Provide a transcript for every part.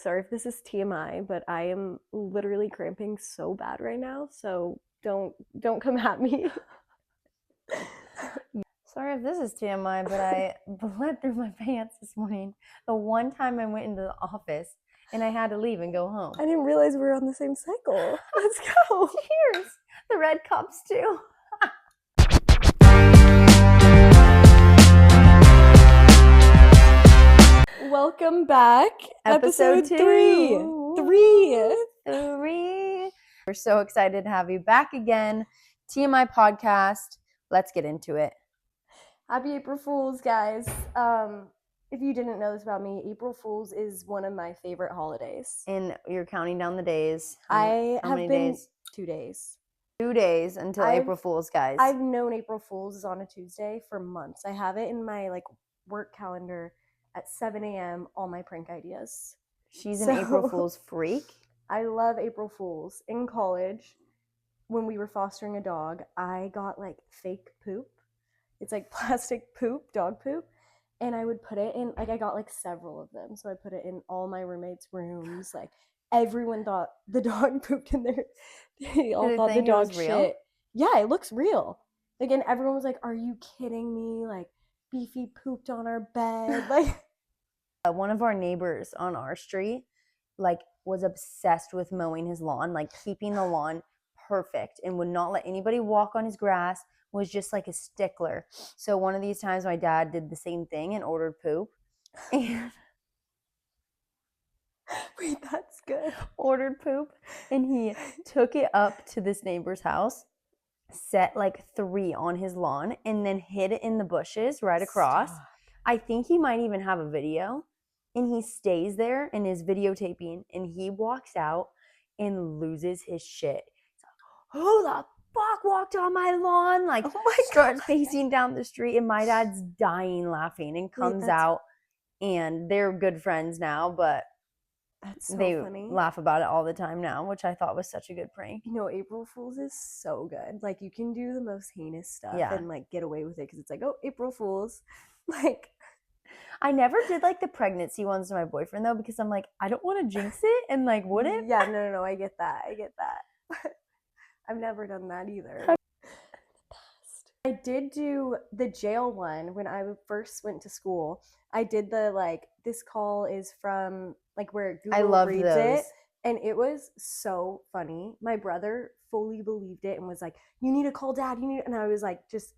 sorry if this is TMI, but I am literally cramping so bad right now, so don't come at me. Sorry if this is TMI, but I bled through my pants this morning. The one time I went into the office and I had to leave and go home. I didn't realize we were on the same cycle. Let's go. Cheers! The red cups too. Welcome back. Episode 3. We're so excited to have you back again. TMI podcast. Let's get into it. Happy April Fools, guys. If you didn't know this about me, April Fools is one of my favorite holidays. And you're counting down the days. How many days? 2 days. 2 days until April Fools, guys. I've known April Fools is on a Tuesday for months. I have it in my work calendar at 7 a.m. all my prank ideas. She's an April Fool's freak. I love April Fools. In college, when we were fostering a dog, I got fake poop. It's plastic poop, dog poop. And I would put it in, I got several of them. So I put it in all my roommates' rooms. Everyone thought the dog pooped in there. They all thought the dog shit. Real? Yeah, it looks real. And everyone was like, "Are you kidding me? Beefy pooped on our bed." One of our neighbors on our street, was obsessed with mowing his lawn, keeping the lawn perfect, and would not let anybody walk on his grass. Was just a stickler. So one of these times my dad did the same thing and ordered poop. And wait, that's good. Ordered poop, and he took it up to this neighbor's house, set 3 on his lawn, and then hid it in the bushes right across. Stop. I think he might even have a video, and he stays there and is videotaping, and he walks out and loses his shit. He's like, "Who the fuck walked on my lawn?" Starts pacing down the street, and my dad's dying laughing and comes out, and they're good friends now, but that's so they funny. Laugh about it all the time now, which I thought was such a good prank. April Fools is so good. You can do the most heinous stuff and get away with it because it's oh, April Fools. I never did the pregnancy ones to my boyfriend though, because I'm I don't want to jinx it, and would it? Yeah, no, I get that. I've never done that either. I did do the jail one when I first went to school. I did the this call is from where Google reads those. It, and it was so funny. My brother fully believed it and was "You need to call dad. You need," and I was just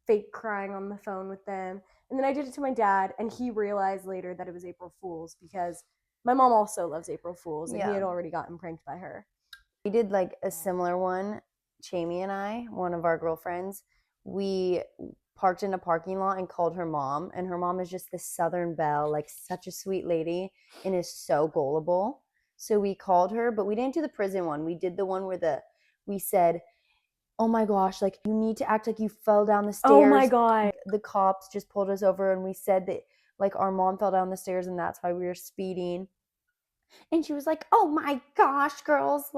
fake crying on the phone with them. And then I did it to my dad, and he realized later that it was April Fools because my mom also loves April Fools, and he had already gotten pranked by her. We did a similar one. Jamie and I, one of our girlfriends, we parked in a parking lot and called her mom, and her mom is just this Southern belle, such a sweet lady, and is so gullible. So we called her, but we didn't do the prison one. We did the one where we said, "Oh my gosh, you need to act like you fell down the stairs." Oh my God. The cops just pulled us over, and we said that our mom fell down the stairs and that's why we were speeding. And she was like, "Oh my gosh, girls,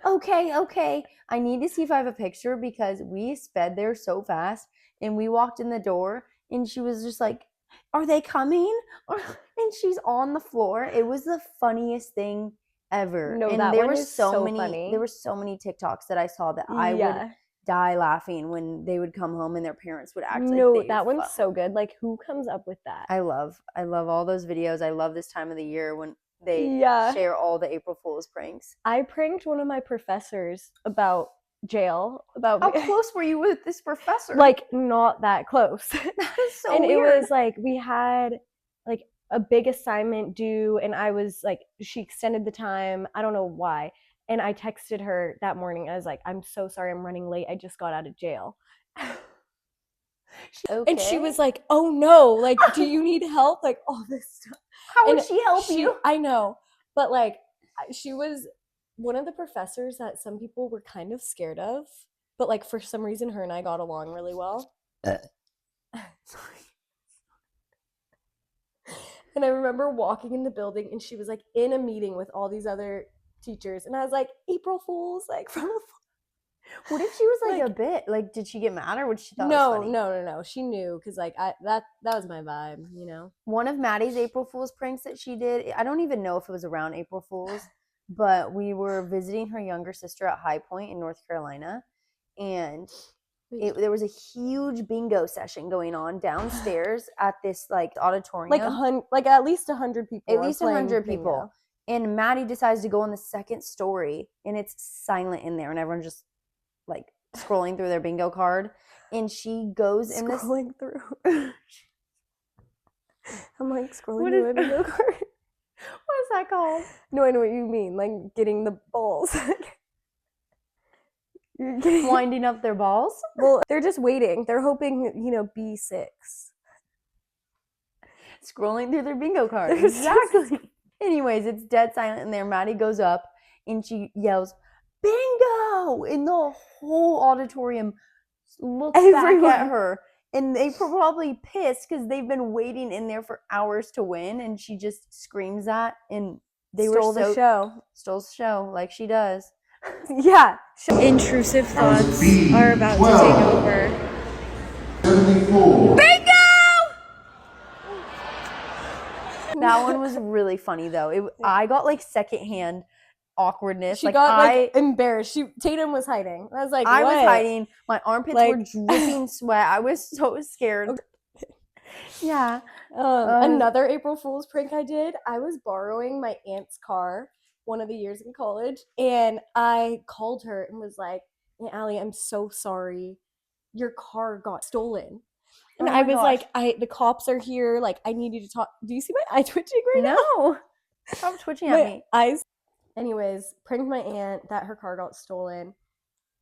okay. I need to see if I have a picture because we sped there so fast, and we walked in the door and she was just like, 'Are they coming?' And she's on the floor. It was the funniest thing ever. No, and that there one were is so many funny. There were so many TikToks that I saw that I would die laughing when they would come home and their parents would act No, that one's so good. Who comes up with that? I love all those videos. I love this time of the year when they share all the April Fool's pranks. I pranked one of my professors about jail. How close were you with this professor? Not that close. That is so and weird. It was we had a big assignment due, and I was she extended the time. I don't know why. And I texted her that morning. I was "I'm so sorry, I'm running late. I just got out of jail." Okay. And she was "Oh no, do you need help?" All this stuff. How would she help you? I know. But she was one of the professors that some people were kind of scared of. But for some reason, her and I got along really well. And I remember walking in the building, and she was in a meeting with all these other teachers, and I was April Fools, from What if she was like a Like- bit? Like, did she get mad or what she thought was funny? No. She knew because like that was my vibe, you know. One of Maddie's April Fool's pranks that she did, I don't even know if it was around April Fool's, but we were visiting her younger sister at High Point in North Carolina, and there was a huge bingo session going on downstairs at this like auditorium. Like at least 100 people. At least 100 people. And Maddie decides to go on the second story, and it's silent in there, and everyone's just like scrolling through their bingo card. And she goes in this. Scrolling through. I'm like scrolling through my bingo card. What is that called? No, I know what you mean. Like getting the balls. Winding up their balls? Well, they're just waiting. They're hoping, you know, B6. Scrolling through their bingo card. Exactly. Anyways, it's dead silent in there. Maddie goes up and she yells, "Bingo!" And the whole auditorium looks back at her. And they probably pissed because they've been waiting in there for hours to win. And she just screams that. And they stole the show. Stole the show like she does. Yeah. Intrusive thoughts are about to take over. 74. Bingo! That one was really funny though. I got like secondhand awkwardness. She got like embarrassed. Tatum was hiding. I was like, I what? was hiding. My armpits were dripping sweat. I was so scared. Yeah. Another April Fool's prank I did. I was borrowing my aunt's car one of the years in college, and I called her and was like, "Aunt Allie, I'm so sorry. Your car got stolen." And I was like, the cops are here. Like, I need you to talk. Do you see my eye twitching right now? No. Stop twitching at me. Eyes. Anyways, pranked my aunt that her car got stolen.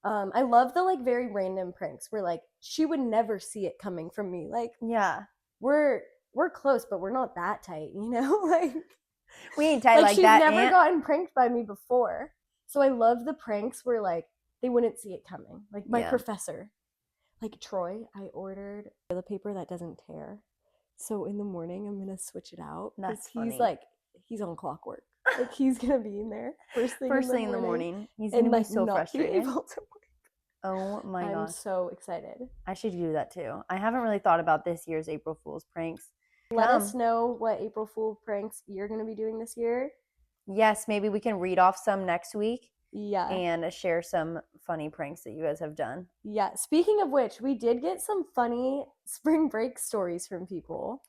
I love the like very random pranks where like she would never see it coming from me. Like, yeah, we're close, but we're not that tight, you know? Like, we ain't tight like she's that. She's never gotten pranked by me before. So I love the pranks where like they wouldn't see it coming. Like my professor. Like Troy, I ordered toilet paper that doesn't tear. So in the morning, I'm going to switch it out. That's funny. He's on clockwork. Like he's going to be in there first thing in the morning. He's going to be so frustrated. Oh my gosh. I'm so excited. I should do that too. I haven't really thought about this year's April Fool's pranks. Let us know what April Fool pranks you're going to be doing this year. Yes, maybe we can read off some next week. Yeah. And share some funny pranks that you guys have done. Yeah. Speaking of which, we did get some funny spring break stories from people.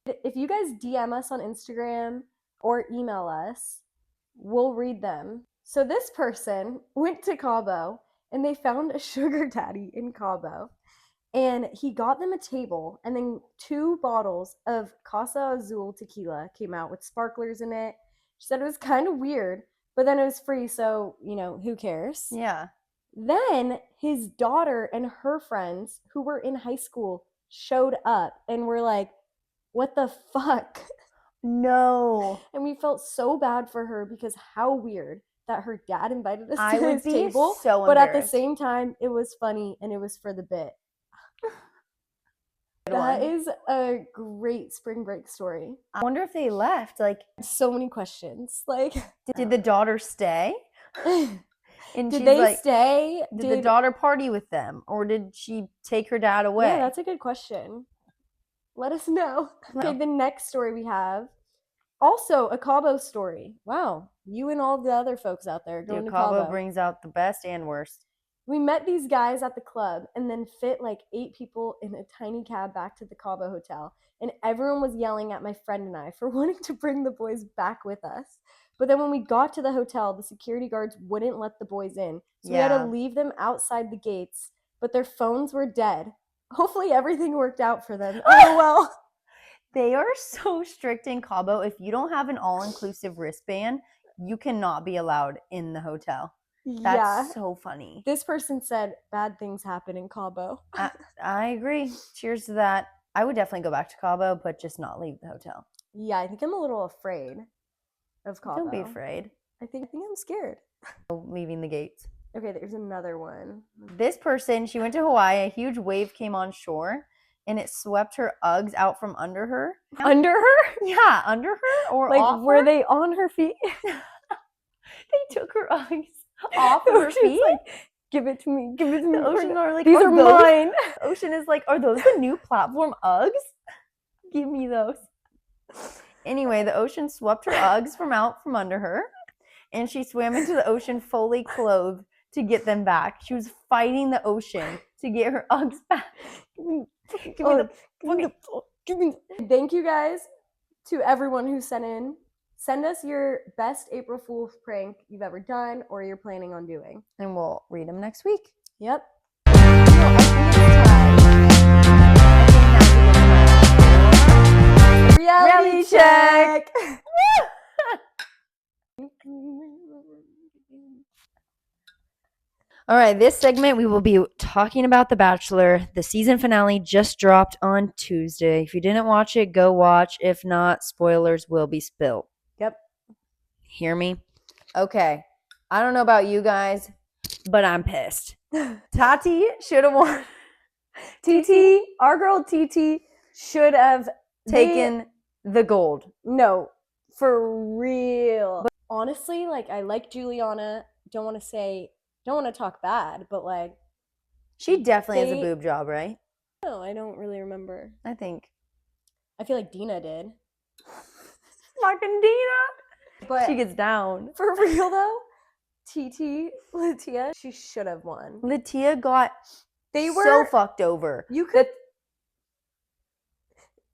If you guys DM us on Instagram or email us, we'll read them. So this person went to Cabo and they found a sugar daddy in Cabo. And he got them a table, and then 2 bottles of Casa Azul tequila came out with sparklers in it. She said it was kind of weird. But then it was free, so, you know, who cares? Yeah. Then his daughter and her friends, who were in high school, showed up and were like, what the fuck? No. And we felt so bad for her because how weird that her dad invited us to his table. So but at the same time, it was funny and it was for the bit. That is a great spring break story. I wonder if they left. Like, so many questions. Like, did the daughter stay? And did they stay? Did the daughter party with them, or did she take her dad away? Yeah, that's a good question. Let us know. Okay, the next story we have, also a Cabo story. Wow, you and all the other folks out there going to Cabo. Cabo brings out the best and worst. We met these guys at the club and then fit like 8 people in a tiny cab back to the Cabo Hotel. And everyone was yelling at my friend and I for wanting to bring the boys back with us. But then when we got to the hotel, the security guards wouldn't let the boys in. So we had to leave them outside the gates, but their phones were dead. Hopefully everything worked out for them. Oh, well. They are so strict in Cabo. If you don't have an all-inclusive wristband, you cannot be allowed in the hotel. That's so funny. This person said bad things happen in Cabo. I agree. Cheers to that. I would definitely go back to Cabo, but just not leave the hotel. Yeah, I think I'm a little afraid of Cabo. Don't be afraid. I think I'm scared. Leaving the gates. Okay, there's another one. This person, she went to Hawaii. A huge wave came on shore, and it swept her Uggs out from under her. Under her? Yeah, under her or like, off were her? they on her feet? They took her Uggs off of her feet. Give it to me. Give it to me. The Ocean are like, these are those- mine. Ocean is like, are those the new platform Uggs? Give me those. Anyway, the Ocean swept her Uggs out from under her, and she swam into the ocean fully clothed to get them back. She was fighting the ocean to get her Uggs back. Thank you guys to everyone who sent in. Send us your best April Fool's prank you've ever done or you're planning on doing. And we'll read them next week. Yep. Reality check. All right, this segment we will be talking about The Bachelor. The season finale just dropped on Tuesday. If you didn't watch it, go watch. If not, spoilers will be spilled. Yep. Hear me? Okay. I don't know about you guys, but I'm pissed. Tati should have won. TT, our girl TT should have Taken the gold. No, for real. But honestly, like, I like Juliana. Don't want to talk bad, but like, She definitely has a boob job, right? no, I don't really remember. I think. I feel like Dina did. Fucking Dina. But She gets down. for real though, TT, Latia, she should have won. Latia got They were so fucked over. You could.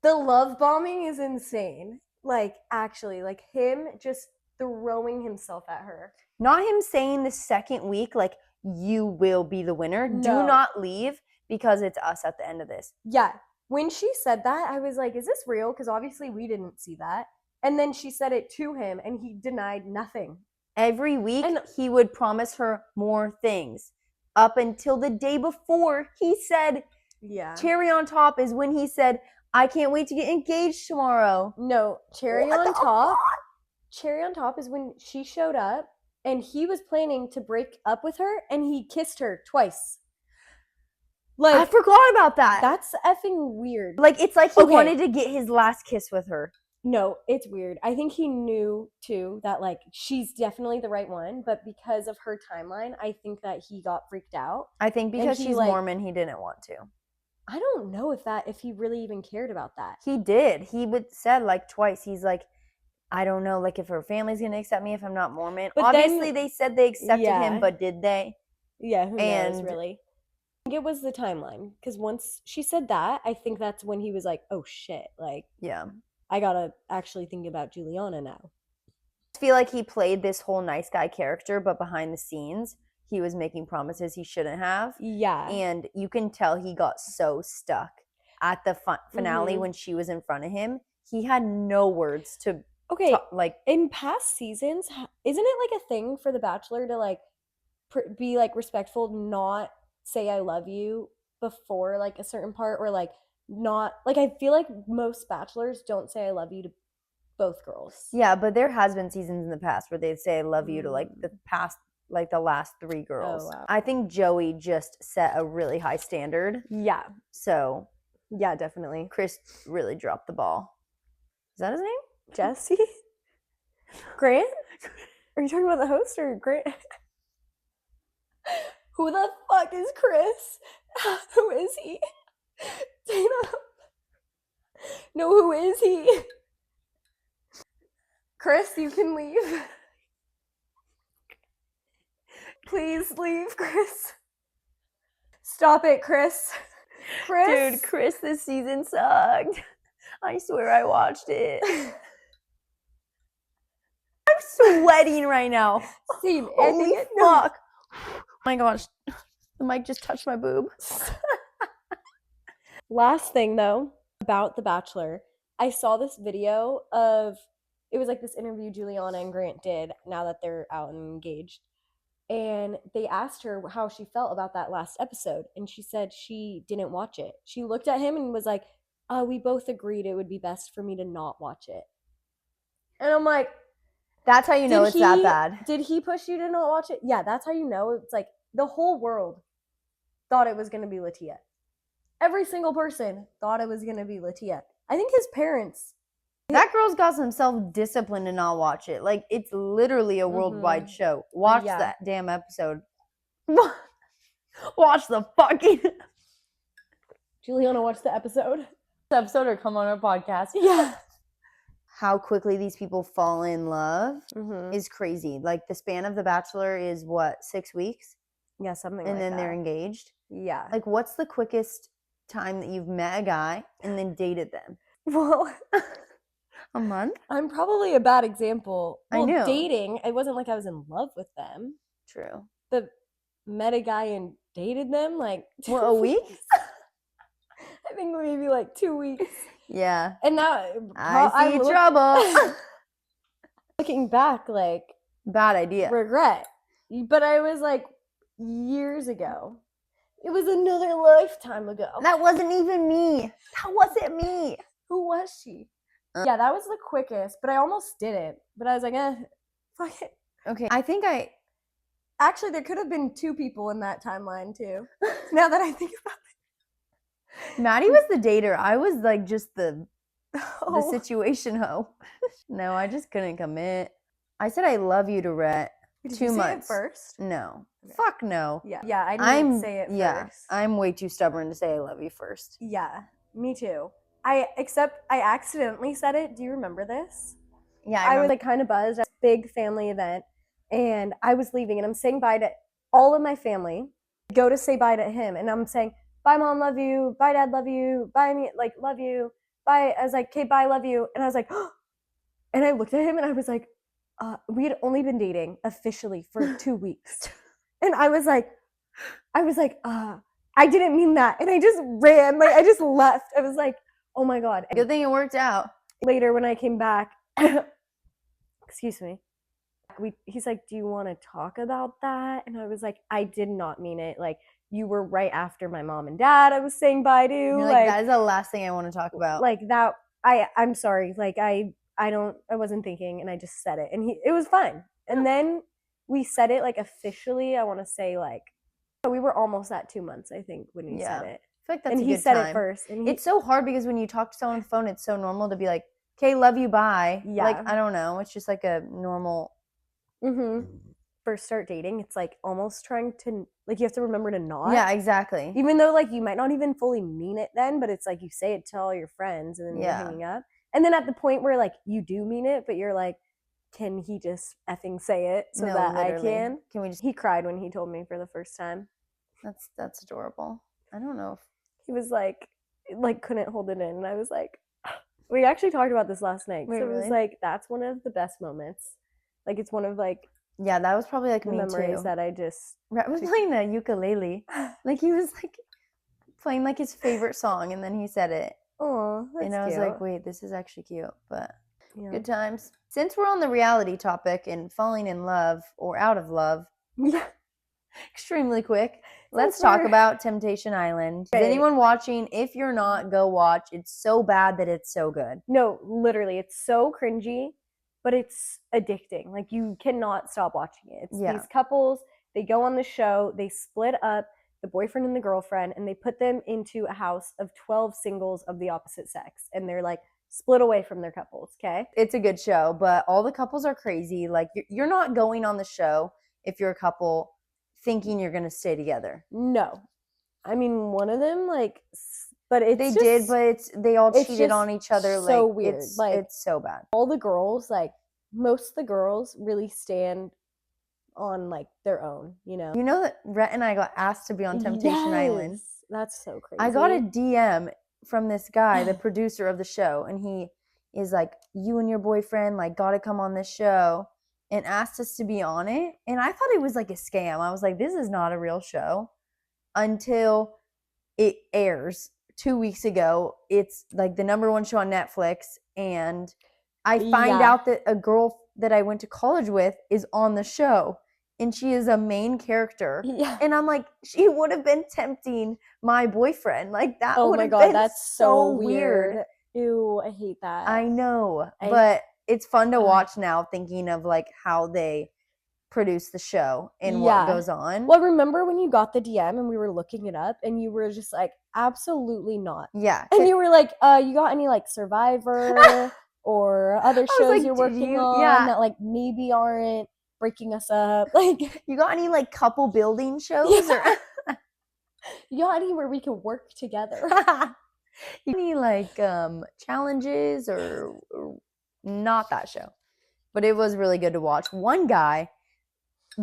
The love bombing is insane. Like, actually, like him just throwing himself at her. Not him saying the second week, like, you will be the winner. No. Do not leave because it's us at the end of this. Yeah. When she said that, I was like, is this real? Because obviously we didn't see that. And then she said it to him and he denied nothing. Every week, And- he would promise her more things. Up until the day before, he said, Yeah. cherry on top is when he said, I can't wait to get engaged tomorrow. No, cherry What on the top. Cherry on top is when she showed up and he was planning to break up with her and he kissed her twice. Like, I forgot about that. that's effing weird. Like, it's like he Okay. wanted to get his last kiss with her. No, it's weird. I think he knew too that like she's definitely the right one, but because of her timeline, I think that he got freaked out. I think because he, she's like- Mormon, he didn't want to. I don't know if he really even cared about that. He did. He would said like twice. He's like, I don't know, like if her family's gonna accept me if I'm not Mormon. But Obviously, then- they said they accepted Yeah. him, but did they? Yeah, who knows And- really? I think it was the timeline because once she said that, I think that's when he was like, "Oh shit!" Like Yeah. I gotta actually think about Juliana now. I feel like he played this whole nice guy character, but behind the scenes, he was making promises he shouldn't have, Yeah, and you can tell he got so stuck at the finale Mhm. when she was in front of him. He had no words to okay. like. In past seasons, isn't it like a thing for the Bachelor to like be like respectful, not say "I love you" before like a certain part, or like not like I feel like most Bachelors don't say "I love you" to both girls. Yeah, but there has been seasons in the past where they'd say "I love you" to like the past, like the last 3 girls. wow. I think Joey just set a really high standard, Yeah, so yeah, definitely. Chris really dropped the ball. Is that his name? Jesse? Grant? Are you talking about the host or Grant? Who the fuck is Chris? Who is he? Dana. No, who is he? Chris, you can leave. Please leave, Chris. Stop it, Chris. Chris. Dude, Chris this season sucked. I swear I watched it. I'm sweating right now. Same. I Holy think fuck. Oh my gosh. The mic just touched my boob. Last thing though about The Bachelor, I saw this video of it was like this interview Juliana and Grant did now that they're out and engaged. And they asked her how she felt about that last episode. And she said she didn't watch it. She looked at him and was like, we both agreed it would be best for me to not watch it. And I'm like, That's how you know it's that bad. Did he push you to not watch it? Yeah, that's how you know. It's like the whole world thought it was going to be Latia. Every single person thought it was going to be Latia. I think his parents. That girl's got some self-discipline to not watch it. Like, it's literally a worldwide show. Watch Yeah. that damn episode. Watch the fucking Juliana, watch the episode. episode or come on our podcast. Yeah. How quickly these people fall in love Mm-hmm. is crazy. Like the span of The Bachelor is what, 6 weeks? Yeah, something And like then that. they're engaged. Yeah. Like, what's the quickest time that you've met a guy and then dated them? Well, A month? I'm probably a bad example. I Well, know. dating, it wasn't like I was in love with them. True. But met a guy and dated them like What, a week? I think maybe like 2 weeks. Yeah. And now I see trouble. Looking back, like Bad idea. regret. But I was like years ago. It was another lifetime ago. That wasn't even me. That wasn't me. Who was she? Yeah, that was the quickest, but I almost didn't. But I was like, fuck it. Okay. I think Actually, there could have been 2 people in that timeline too. Now that I think about Maddie was the dater. I was like just the it. situation hoe. No, I just couldn't commit. I said I love you to Rhett. Did 2 you say months. it first? No. Okay. Fuck no. Yeah, I didn't say it first. I'm way too stubborn to say I love you first. Yeah, me too. Except I accidentally said it. Do you remember this? Yeah, I was like kind of buzzed at a big family event, and I was leaving, and I'm saying bye to all of my family. Go to say bye to him, and I'm saying, bye mom, love you, bye dad, love you, bye me, like love you, bye. I was like, okay, bye, love you, and I was like, oh. And I looked at him, and I was like, we had only been dating officially for 2 weeks, and I was like, I didn't mean that, and I just ran, like I just left. I was like, oh my god. Good thing it worked out. Later when I came back, excuse me, he's like, do you want to talk about that? And I was like, I did not mean it. Like, you were right after my mom and dad I was saying bye to. You're like, that is the last thing I want to talk about. Like that, I'm sorry. Like I wasn't thinking, and I just said it, and it was fine. And then we said it like officially, I want to say like, we were almost at 2 months, I think, when we said it. I feel like that's And a he good said time. it first. And It's so hard because when you talk to someone on the phone, it's so normal to be like, okay, love you, bye. Yeah. Like, I don't know. It's just like a normal. First start dating, it's like almost trying to, like, you have to remember to not. Yeah, exactly. Even though like you might not even fully mean it then, but it's like you say it to all your friends and then you're hanging up. And then at the point where like you do mean it, but you're like, can he just effing say it so that literally. I can? Can we just? He cried when he told me for the first time. That's adorable. I don't know if he was like couldn't hold it in, and I was like, we actually talked about this last night. Wait, so it was really? like that's one of the best moments. Like it's one of like yeah, that was probably like the me memories too. that I just. Rhett was playing the ukulele, like he was like playing like his favorite song, and then he said it. Oh, that's and I was cute. like, wait, this is actually cute, but Yeah. good times. Since we're on the reality topic and falling in love or out of love, Yeah. extremely quick, let's Since talk we're- about Temptation Island. Right. Is anyone watching? If you're not, go watch. It's so bad that it's so good. No, literally, it's so cringy, but it's addicting. Like you cannot stop watching it. It's these couples, they go on the show, they split up, the boyfriend and the girlfriend, and they put them into a house of 12 singles of the opposite sex. And they're like split away from their couples, okay? It's a good show, but all the couples are crazy. Like you're not going on the show if you're a couple thinking you're going to stay together. No. I mean, one of them, like, but it's They just, did, but they all it's cheated just on each other. so like, weird. It's, Like, it's so bad. all the girls, like, most of the girls really stand on, like, their own, you know? You know that Rhett and I got asked to be on Temptation Island. Yes, that's so crazy. I got a DM from this guy, the producer of the show, and he is like, you and your boyfriend, like, gotta come on this show, and asked us to be on it. And I thought it was like a scam. I was like, this is not a real show until it airs 2 weeks ago. It's like the #1 show on Netflix, and I find out that a girl that I went to college with is on the show, and she is a main character. Yeah. And I'm like, she would have been tempting my boyfriend. Like that Oh would my have god, been that's so weird. Ew, I hate that. I know, but it's fun to watch now, thinking of like how they produce the show and what goes on. Well, remember when you got the DM and we were looking it up and you were just like, absolutely not. Yeah. And you were like, you got any like Survivor or other shows like, you're "Did working you-" on Yeah. that like maybe aren't breaking us up? Like, You got any like couple building shows? Or anywhere we can work together. Any like challenges or not that show, but it was really good to watch. One guy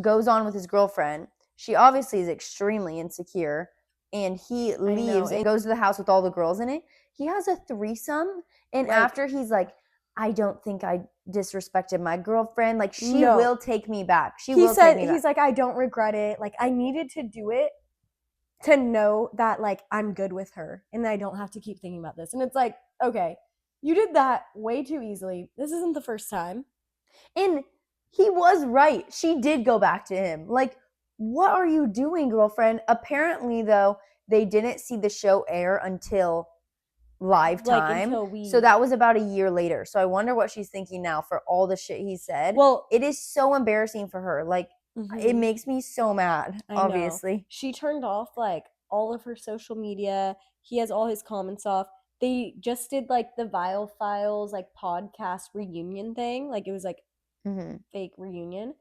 goes on with his girlfriend. She obviously is extremely insecure, and he leaves and goes to the house with all the girls in it. He has a threesome, and Like- after he's like, I don't think I disrespected my girlfriend. Like, she No. will take me back. She He will said, take me back. he's like, I don't regret it. Like, I needed to do it to know that, like, I'm good with her and I don't have to keep thinking about this. And it's like, okay, you did that way too easily. This isn't the first time. And he was right. She did go back to him. Like, what are you doing, girlfriend? Apparently, though, they didn't see the show air until live Like, time. until we. So that was about a year later. So I wonder what she's thinking now for all the shit he said. Well, it is so embarrassing for her. Like, it makes me so mad, I know. obviously. She turned off, like, all of her social media. He has all his comments off. They just did, like, the Vile Files, like, podcast reunion thing. Like, it was, like, fake reunion.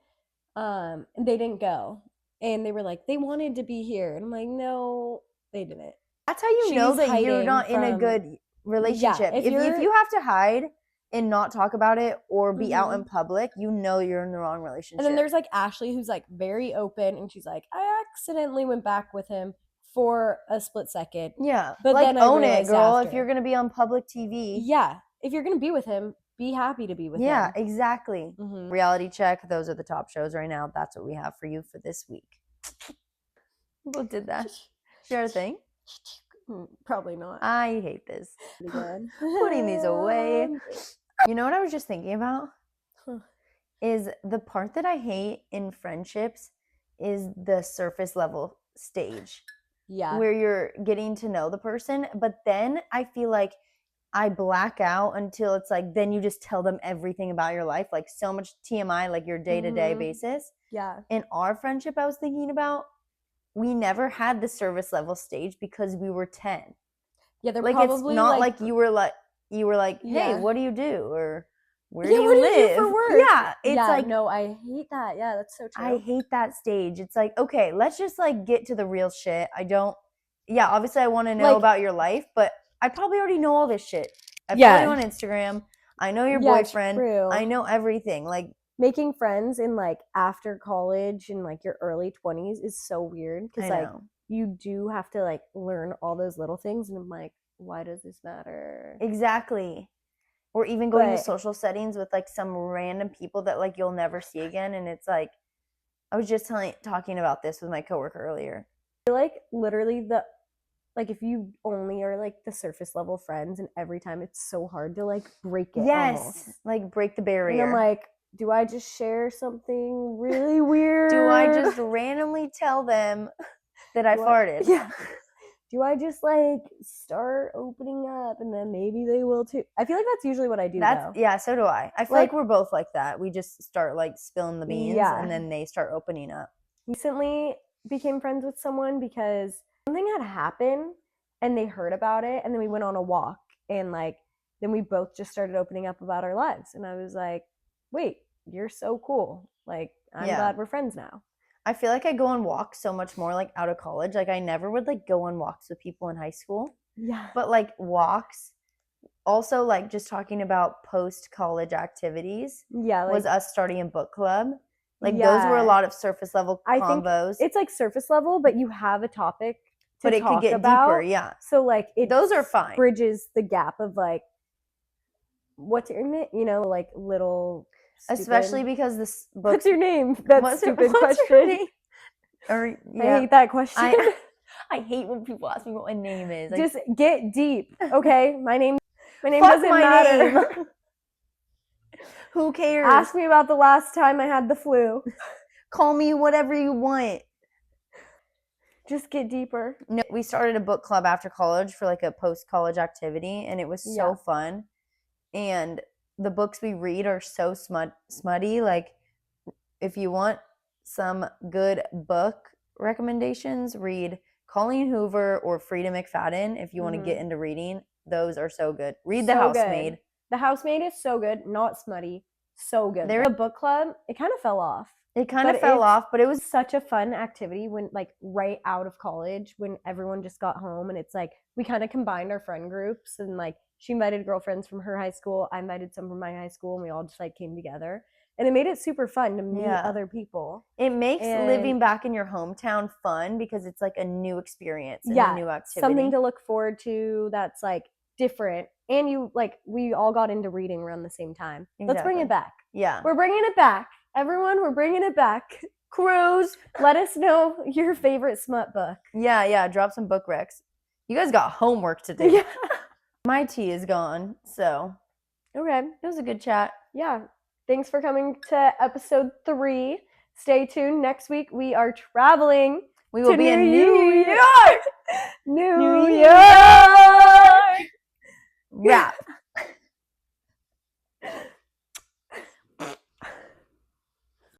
And they didn't go. And they were like, they wanted to be here. And I'm like, no, they didn't. That's how you know that you're not in a good relationship. If you have to hide and not talk about it or be out in public, you know you're in the wrong relationship. And then there's like Ashley, who's like very open, and she's like, I accidentally went back with him for a split second. Yeah, but like, then own it, girl. After. If you're gonna be on public TV, yeah, if you're gonna be with him, be happy to be with him. Yeah, exactly. Reality check. Those are the top shows right now. That's what we have for you for this week. Who did that? Share a thing? Probably not. I hate this. Putting these away. You know what I was just thinking about? Is the part that I hate in friendships is the surface level stage. Yeah. Where you're getting to know the person, but then I feel like I black out until it's like, then you just tell them everything about your life, like so much TMI, like your day-to-day basis. Yeah. In our friendship I was thinking about, we never had the service level stage because we were 10. Yeah, they're like, probably it's not like you were like, hey, Yeah. what do you do? Or where Yeah, do you what live? do you do for work? Yeah, it's Yeah, like, no, I hate that. Yeah, that's so true. I hate that stage. It's like, okay, let's just like get to the real shit. Obviously I want to know Like- about your life, but I probably already know all this shit. I Yeah. follow you on Instagram. I know your Yeah, boyfriend. true. I know everything. Like, making friends in like after college and like your early 20s is so weird I because like know. you do have to like learn all those little things, and I'm like, why does this matter? Exactly. Or even going to But- social settings with like some random people that like you'll never see again, and it's like, I was just talking about this with my coworker earlier. I feel like literally if you only are like the surface level friends, and every time it's so hard to like break it. Yes, almost. like break the barrier. And I'm like, do I just share something really weird? do I just randomly tell them that I farted? Yeah. Do I just like start opening up and then maybe they will too? I feel like that's usually what I do. Yeah, so do I. I feel like we're both like that. We just start like spilling the beans, Yeah. and then they start opening up. Recently became friends with someone because something had happened and they heard about it, and then we went on a walk, and like then we both just started opening up about our lives, and I was like, wait, you're so cool. Like, I'm glad we're friends now. I feel like I go on walks so much more like out of college. Like, I never would like go on walks with people in high school. Yeah. But like walks, also like just talking about post-college activities. Yeah. Like, was us starting a book club. Like, those were a lot of surface level I think combos. it's like surface level, but you have a topic to but it talk could get about. deeper, yeah. So like those are fine. Bridges the gap of like what's your name? You know, like little. Especially because this book. What's your name? That's stupid what's question. your name? Or, yeah. I hate that question. I hate when people ask me what my name is. Like, just get deep, okay? My name fuck doesn't my matter. name. Who cares? Ask me about the last time I had the flu. Call me whatever you want. Just get deeper. No, we started a book club after college for like a post-college activity, and it was so fun. And the books we read are so smutty. Like, if you want some good book recommendations, read Colleen Hoover or Frida McFadden. If you want to get into reading, those are so good. Read The Housemaid. The Housemaid is so good, not smutty. so good. There- The book club, it kind of fell off. It kind of But fell it's off, but it was such a fun activity when like right out of college when everyone just got home, and it's like we kind of combined our friend groups, and like she invited girlfriends from her high school, I invited some from my high school, and we all just like came together, and it made it super fun to meet Yeah. other people. it makes And- living back in your hometown fun because it's like a new experience and a new activity. Something to look forward to that's like different, and you like we all got into reading around the same time. Let's bring Exactly. it back. Yeah. We're bringing it back. Everyone, we're bringing it back. Crews, let us know your favorite smut book. Yeah, drop some book recs. You guys got homework to do. Yeah. My tea is gone, so Okay. it was a good chat. Yeah. Thanks for coming to episode 3. Stay tuned. Next week we are traveling. We will to be in New New York. New New York. Wrap.